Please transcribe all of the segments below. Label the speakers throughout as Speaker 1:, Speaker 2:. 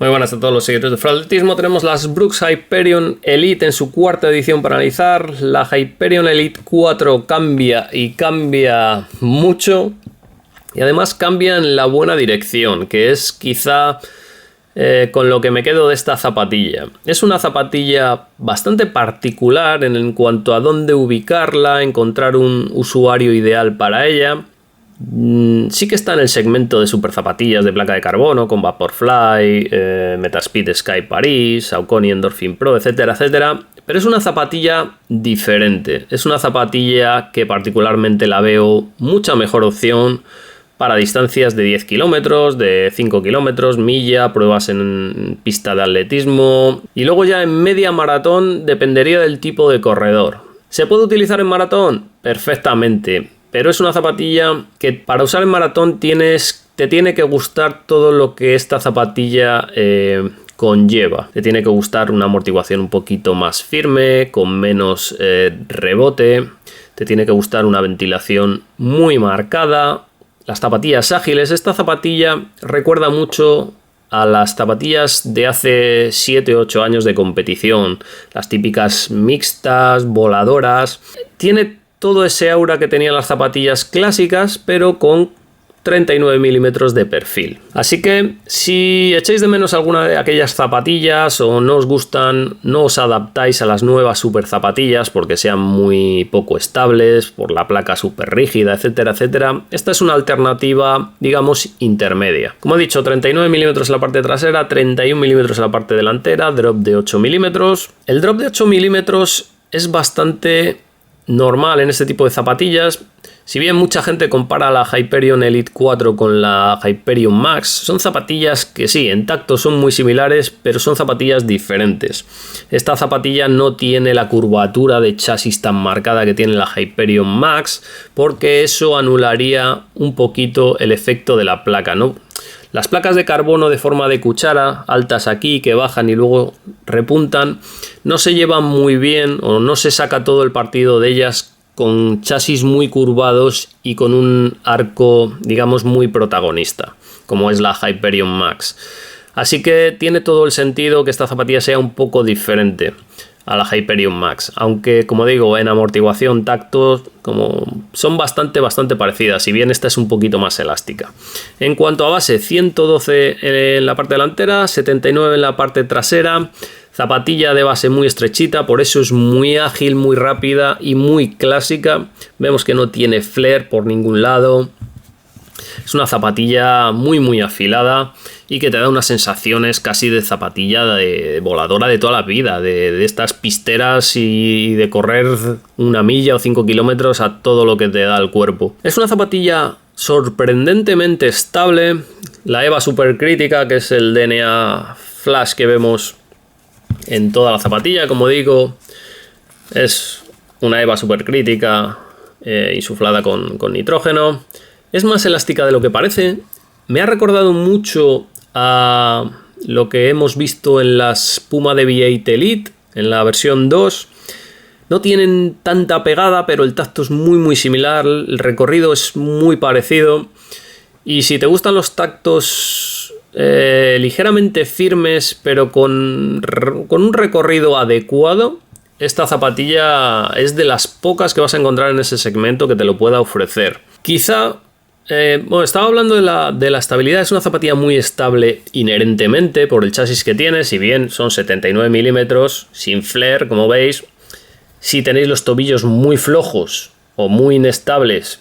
Speaker 1: Muy buenas a todos los seguidores de Fraudetismo. Tenemos las Brooks Hyperion Elite en su cuarta edición para analizar. La Hyperion Elite 4 cambia y cambia mucho. Y además cambia en la buena dirección, que es quizá con lo que me quedo de esta zapatilla. Es una zapatilla bastante particular en cuanto a dónde ubicarla, encontrar un usuario ideal para ella. Sí que está en el segmento de super zapatillas de placa de carbono con Vaporfly, Metaspeed Sky Paris, Saucony Endorphin Pro, etcétera, etcétera. Pero es una zapatilla diferente. Es una zapatilla que particularmente la veo mucha mejor opción para distancias de 10 kilómetros, de 5 kilómetros, milla, pruebas en pista de atletismo. Y luego ya en media maratón dependería del tipo de corredor. ¿Se puede utilizar en maratón? Perfectamente. Pero es una zapatilla que para usar en maratón te tiene que gustar todo lo que esta zapatilla conlleva. Te tiene que gustar una amortiguación un poquito más firme, con menos rebote. Te tiene que gustar una ventilación muy marcada. Las zapatillas ágiles. Esta zapatilla recuerda mucho a las zapatillas de hace 7 o 8 años de competición. Las típicas mixtas, voladoras. Tiene todo ese aura que tenían las zapatillas clásicas, pero con 39 milímetros de perfil. Así que si echáis de menos alguna de aquellas zapatillas o no os gustan, no os adaptáis a las nuevas super zapatillas porque sean muy poco estables, por la placa súper rígida, etcétera, etcétera, esta es una alternativa, digamos, intermedia. Como he dicho, 39 milímetros en la parte trasera, 31 milímetros en la parte delantera, drop de 8 milímetros. El drop de 8 milímetros es bastante normal en este tipo de zapatillas. Si bien mucha gente compara la Hyperion Elite 4 con la Hyperion Max, son zapatillas que sí, en tacto son muy similares, pero son zapatillas diferentes. Esta zapatilla no tiene la curvatura de chasis tan marcada que tiene la Hyperion Max, porque eso anularía un poquito el efecto de la placa, ¿no? Las placas de carbono de forma de cuchara, altas aquí, que bajan y luego repuntan, no se llevan muy bien o no se saca todo el partido de ellas con chasis muy curvados y con un arco, digamos, muy protagonista, como es la Hyperion Max. Así que tiene todo el sentido que esta zapatilla sea un poco diferente a la Hyperion Max, aunque como digo, en amortiguación, tacto, son bastante parecidas, si bien esta es un poquito más elástica. En cuanto a base, 112 en la parte delantera, 79 en la parte trasera, zapatilla de base muy estrechita, por eso es muy ágil, muy rápida y muy clásica. Vemos que no tiene flare por ningún lado. Es una zapatilla muy afilada y que te da unas sensaciones casi de zapatilla de voladora de toda la vida, de estas pisteras y de correr una milla o 5 kilómetros a todo lo que te da el cuerpo. Es una zapatilla sorprendentemente estable. La EVA supercrítica, que es el DNA flash que vemos en toda la zapatilla, como digo, es una EVA supercrítica insuflada con nitrógeno. Es más elástica de lo que parece. Me ha recordado mucho a lo que hemos visto en las Puma Deviate Elite, en la versión 2. No tienen tanta pegada, pero el tacto es muy similar. El recorrido es muy parecido. Y si te gustan los tactos ligeramente firmes, pero con un recorrido adecuado, esta zapatilla es de las pocas que vas a encontrar en ese segmento que te lo pueda ofrecer. Quizá estaba hablando de la estabilidad. Es una zapatilla muy estable inherentemente por el chasis que tiene, si bien son 79 milímetros, sin flare, como veis. Si tenéis los tobillos muy flojos o muy inestables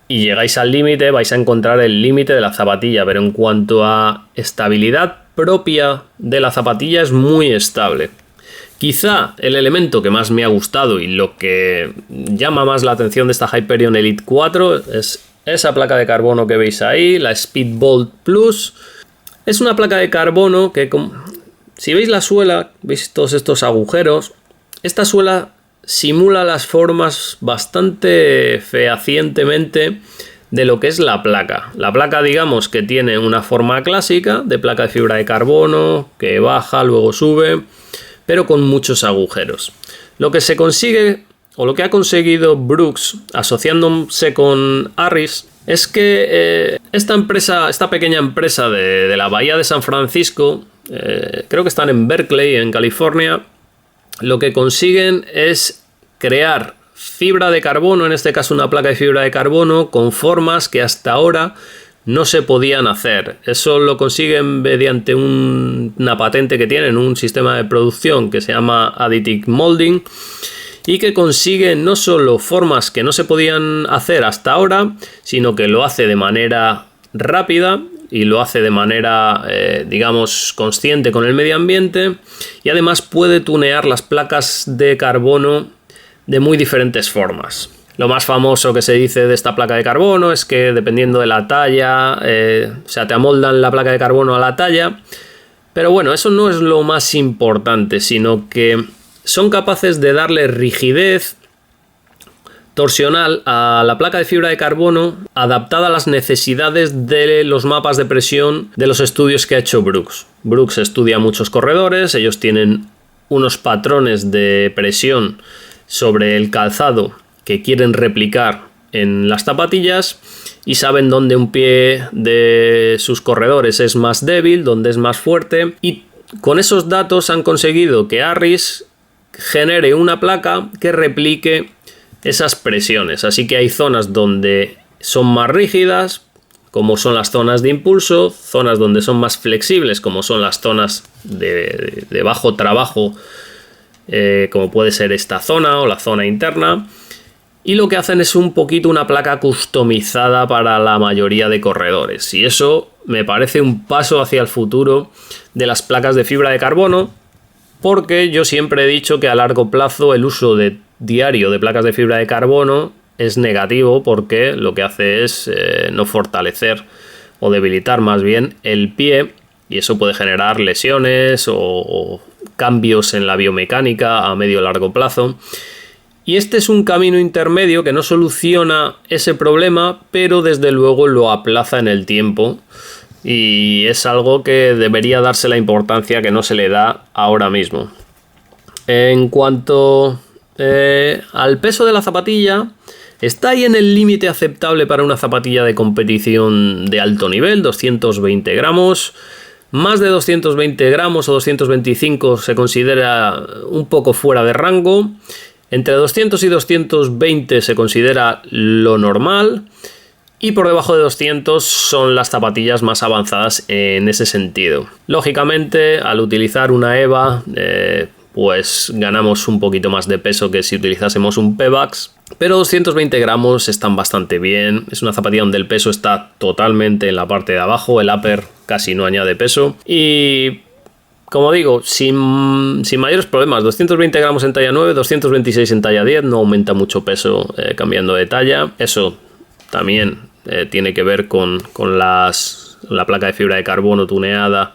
Speaker 1: y llegáis al límite, vais a encontrar el límite de la zapatilla, pero en cuanto a estabilidad propia de la zapatilla es muy estable. Quizá el elemento que más me ha gustado y lo que llama más la atención de esta Hyperion Elite 4 es esa placa de carbono que veis ahí, la Speedbolt Plus. Es una placa de carbono que, si veis la suela, veis todos estos agujeros. Esta suela simula las formas bastante fehacientemente de lo que es la placa. La placa, digamos, que tiene una forma clásica de placa de fibra de carbono, que baja, luego sube, pero con muchos agujeros. Lo que se consigue, o lo que ha conseguido Brooks asociándose con Harris, es que esta pequeña empresa de la bahía de San Francisco, creo que están en Berkeley, en California, lo que consiguen es crear fibra de carbono, en este caso una placa de fibra de carbono, con formas que hasta ahora no se podían hacer. Eso lo consiguen mediante una patente que tienen, un sistema de producción que se llama Additive Molding, y que consigue no solo formas que no se podían hacer hasta ahora, sino que lo hace de manera rápida y lo hace de manera, digamos, consciente con el medio ambiente, y además puede tunear las placas de carbono de muy diferentes formas. Lo más famoso que se dice de esta placa de carbono es que dependiendo de la talla, o sea, te amoldan la placa de carbono a la talla, pero bueno, eso no es lo más importante, sino que son capaces de darle rigidez torsional a la placa de fibra de carbono adaptada a las necesidades de los mapas de presión de los estudios que ha hecho Brooks. Brooks estudia muchos corredores, ellos tienen unos patrones de presión sobre el calzado que quieren replicar en las zapatillas y saben dónde un pie de sus corredores es más débil, dónde es más fuerte, y con esos datos han conseguido que Harris genere una placa que replique esas presiones. Así que hay zonas donde son más rígidas, como son las zonas de impulso, zonas donde son más flexibles, como son las zonas de bajo trabajo, como puede ser esta zona o la zona interna, y lo que hacen es un poquito una placa customizada para la mayoría de corredores, y eso me parece un paso hacia el futuro de las placas de fibra de carbono, porque yo siempre he dicho que a largo plazo el uso diario de placas de fibra de carbono es negativo, porque lo que hace es no fortalecer o debilitar más bien el pie, y eso puede generar lesiones o cambios en la biomecánica a medio o largo plazo. Y este es un camino intermedio que no soluciona ese problema, pero desde luego lo aplaza en el tiempo, y es algo que debería darse la importancia que no se le da ahora mismo. En cuanto al peso de la zapatilla, está ahí en el límite aceptable para una zapatilla de competición de alto nivel, 220 gramos. Más de 220 gramos o 225 se considera un poco fuera de rango. Entre 200 y 220 se considera lo normal. Y por debajo de 200 son las zapatillas más avanzadas en ese sentido. Lógicamente, al utilizar una EVA, pues ganamos un poquito más de peso que si utilizásemos un Pebax. Pero 220 gramos están bastante bien. Es una zapatilla donde el peso está totalmente en la parte de abajo. El upper casi no añade peso. Y como digo, sin mayores problemas. 220 gramos en talla 9, 226 en talla 10. No aumenta mucho peso cambiando de talla. Eso también tiene que ver con la placa de fibra de carbono tuneada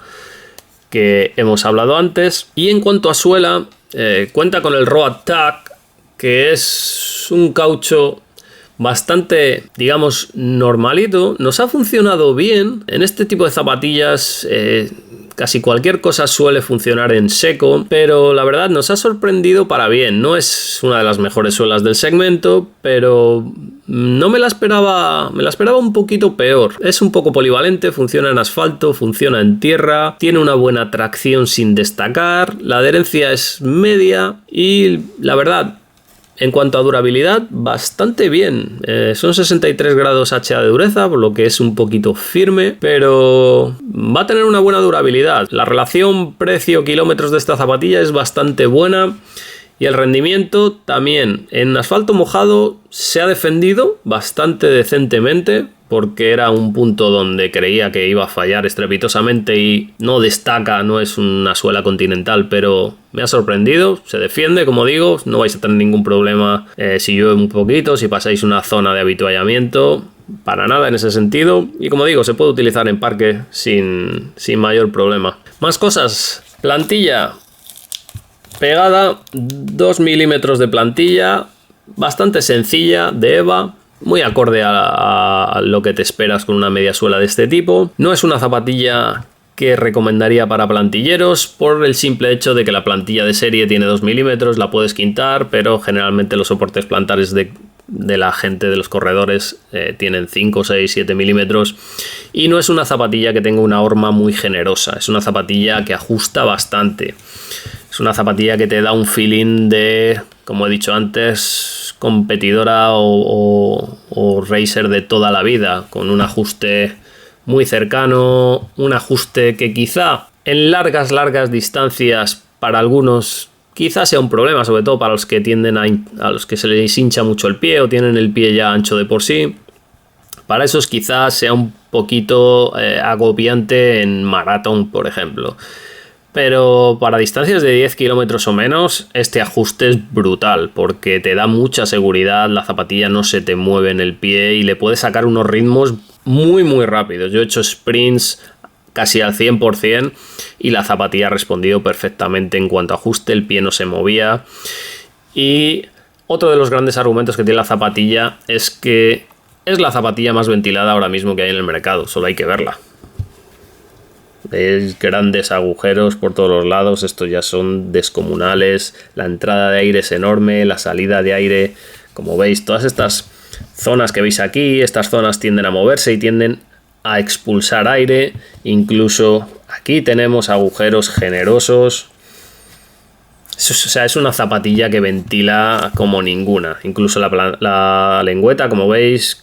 Speaker 1: que hemos hablado antes. Y en cuanto a suela, cuenta con el Road Tag, que es un caucho bastante, digamos, normalito. Nos ha funcionado bien. En este tipo de zapatillas casi cualquier cosa suele funcionar en seco, pero la verdad nos ha sorprendido para bien. No es una de las mejores suelas del segmento, pero no me la esperaba un poquito peor. Es un poco polivalente, funciona en asfalto, funciona en tierra, tiene una buena tracción sin destacar, la adherencia es media y la verdad, en cuanto a durabilidad, bastante bien. Son 63 grados HA de dureza, por lo que es un poquito firme, pero va a tener una buena durabilidad. La relación precio-kilómetros de esta zapatilla es bastante buena y el rendimiento también. En asfalto mojado se ha defendido bastante decentemente, porque era un punto donde creía que iba a fallar estrepitosamente y no destaca, no es una suela continental, pero me ha sorprendido, se defiende, como digo, no vais a tener ningún problema si llueve un poquito, si pasáis una zona de avituallamiento, para nada en ese sentido, y como digo, se puede utilizar en parque sin mayor problema. Más cosas, plantilla pegada, 2 milímetros de plantilla, bastante sencilla, de EVA, muy acorde a lo que te esperas con una media suela de este tipo. No es una zapatilla que recomendaría para plantilleros por el simple hecho de que la plantilla de serie tiene 2 milímetros, la puedes quintar, pero generalmente los soportes plantares de de la gente, de los corredores, tienen 5, 6, 7 milímetros, y no es una zapatilla que tenga una horma muy generosa, es una zapatilla que ajusta bastante, es una zapatilla que te da un feeling de, como he dicho antes, competidora o racer de toda la vida, con un ajuste muy cercano, un ajuste que quizá en largas distancias para algunos quizás sea un problema, sobre todo para los que tienden a los que se les hincha mucho el pie o tienen el pie ya ancho de por sí. Para esos quizás sea un poquito agobiante en maratón, por ejemplo. Pero para distancias de 10 kilómetros o menos, este ajuste es brutal porque te da mucha seguridad, la zapatilla no se te mueve en el pie y le puedes sacar unos ritmos muy rápidos. Yo he hecho sprints casi al 100% y la zapatilla ha respondido perfectamente en cuanto a ajuste, el pie no se movía. Y otro de los grandes argumentos que tiene la zapatilla es que es la zapatilla más ventilada ahora mismo que hay en el mercado, solo hay que verla. Veis grandes agujeros por todos los lados, estos ya son descomunales, la entrada de aire es enorme, la salida de aire, como veis, todas estas zonas que veis aquí, estas zonas tienden a moverse y tienden a expulsar aire, incluso aquí tenemos agujeros generosos. O sea, es una zapatilla que ventila como ninguna, incluso la lengüeta, como veis,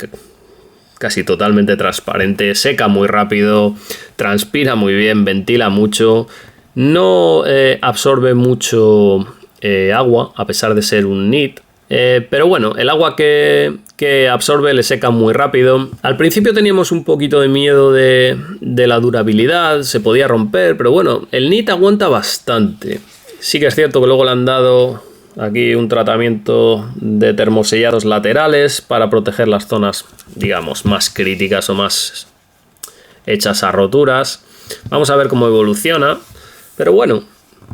Speaker 1: casi totalmente transparente, seca muy rápido, transpira muy bien, ventila mucho, no absorbe mucho agua a pesar de ser un knit. Pero bueno, el agua que absorbe le seca muy rápido. Al principio teníamos un poquito de miedo de la durabilidad, se podía romper, pero bueno, el knit aguanta bastante. Sí que es cierto que luego le han dado aquí un tratamiento de termosellados laterales para proteger las zonas, digamos, más críticas o más hechas a roturas. Vamos a ver cómo evoluciona, pero bueno,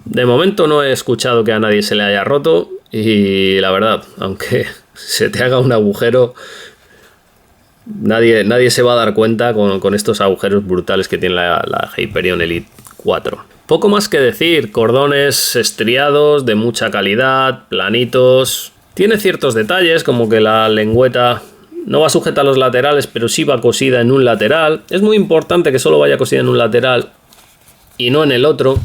Speaker 1: de momento no he escuchado que a nadie se le haya roto. Y la verdad, aunque se te haga un agujero, nadie se va a dar cuenta con estos agujeros brutales que tiene la Hyperion Elite 4. Poco más que decir, cordones estriados de mucha calidad, planitos. Tiene ciertos detalles como que la lengüeta no va sujeta a los laterales, pero sí va cosida en un lateral. Es muy importante que solo vaya cosida en un lateral y no en el otro,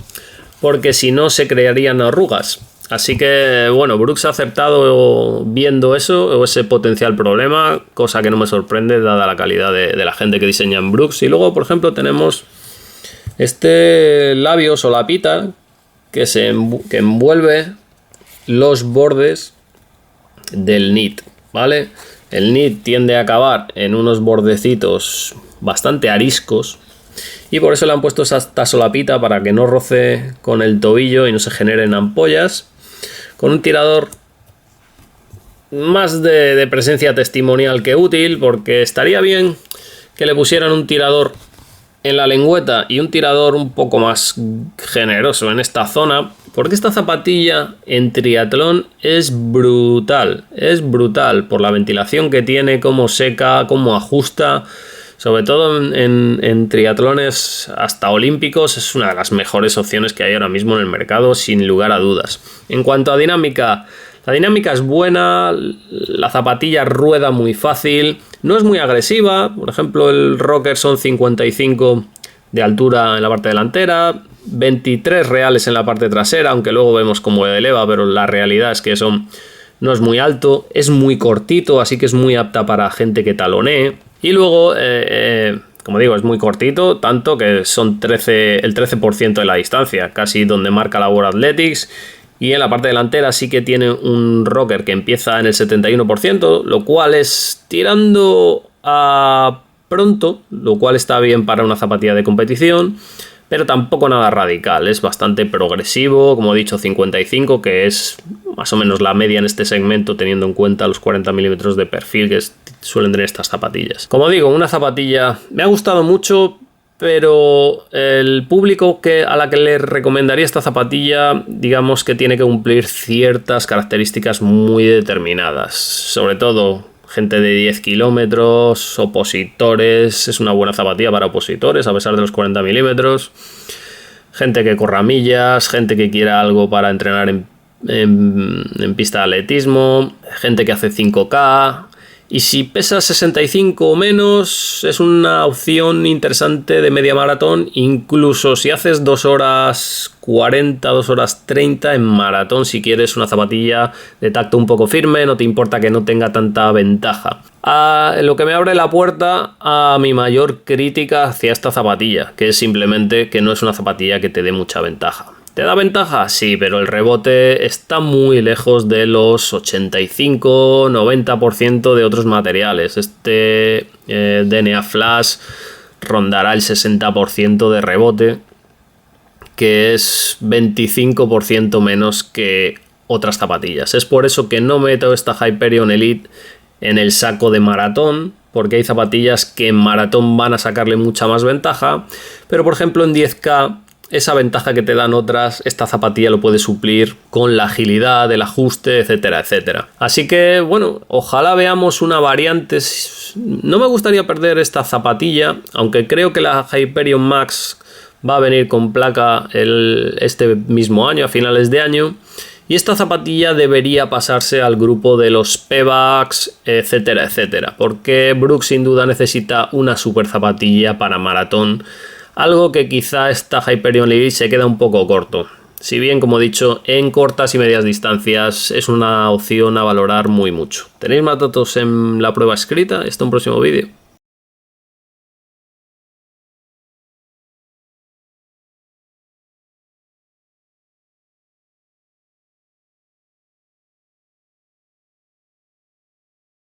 Speaker 1: porque si no se crearían arrugas. Así que, bueno, Brooks ha acertado viendo eso, o ese potencial problema, cosa que no me sorprende dada la calidad de la gente que diseña en Brooks. Y luego, por ejemplo, tenemos este labio solapita que envuelve los bordes del knit, ¿vale? El knit tiende a acabar en unos bordecitos bastante ariscos y por eso le han puesto esta solapita para que no roce con el tobillo y no se generen ampollas, con un tirador más de presencia testimonial que útil, porque estaría bien que le pusieran un tirador en la lengüeta y un tirador un poco más generoso en esta zona, porque esta zapatilla en triatlón es brutal por la ventilación que tiene, cómo seca, cómo ajusta. Sobre todo en triatlones hasta olímpicos es una de las mejores opciones que hay ahora mismo en el mercado, sin lugar a dudas. En cuanto a dinámica, la dinámica es buena, la zapatilla rueda muy fácil, no es muy agresiva. Por ejemplo, el rocker son 55 de altura en la parte delantera, 23 reales en la parte trasera, aunque luego vemos cómo eleva, pero la realidad es que no es muy alto, es muy cortito, así que es muy apta para gente que talonee. Y luego, como digo, es muy cortito, tanto que son el 13% de la distancia, casi donde marca la World Athletics. Y en la parte delantera sí que tiene un rocker que empieza en el 71%, lo cual es tirando a pronto, lo cual está bien para una zapatilla de competición, pero tampoco nada radical, es bastante progresivo, como he dicho, 55, que es más o menos la media en este segmento, teniendo en cuenta los 40 milímetros de perfil que suelen tener estas zapatillas. Como digo, una zapatilla me ha gustado mucho, pero el público a la que le recomendaría esta zapatilla, digamos que tiene que cumplir ciertas características muy determinadas, sobre todo gente de 10 kilómetros, opositores, es una buena zapatilla para opositores a pesar de los 40 milímetros, gente que corra millas, gente que quiera algo para entrenar en pista de atletismo, gente que hace 5K. Y si pesas 65 o menos, es una opción interesante de media maratón, incluso si haces 2 horas 40, 2 horas 30 en maratón, si quieres una zapatilla de tacto un poco firme, no te importa que no tenga tanta ventaja. Lo que me abre la puerta a mi mayor crítica hacia esta zapatilla, que es simplemente que no es una zapatilla que te dé mucha ventaja. ¿Te da ventaja? Sí, pero el rebote está muy lejos de los 85-90% de otros materiales. Este DNA Flash rondará el 60% de rebote, que es 25% menos que otras zapatillas. Es por eso que no meto esta Hyperion Elite en el saco de maratón, porque hay zapatillas que en maratón van a sacarle mucha más ventaja, pero por ejemplo en 10K esa ventaja que te dan otras, esta zapatilla lo puede suplir con la agilidad, el ajuste, etcétera, etcétera. Así que, bueno, ojalá veamos una variante. No me gustaría perder esta zapatilla, aunque creo que la Hyperion Max va a venir con placa este mismo año, a finales de año. Y esta zapatilla debería pasarse al grupo de los Pebax, etcétera, etcétera. Porque Brooks sin duda necesita una super zapatilla para maratón. Algo que quizá esta Hyperion Elite se queda un poco corto. Si bien, como he dicho, en cortas y medias distancias es una opción a valorar muy mucho. ¿Tenéis más datos en la prueba escrita? Hasta un próximo vídeo.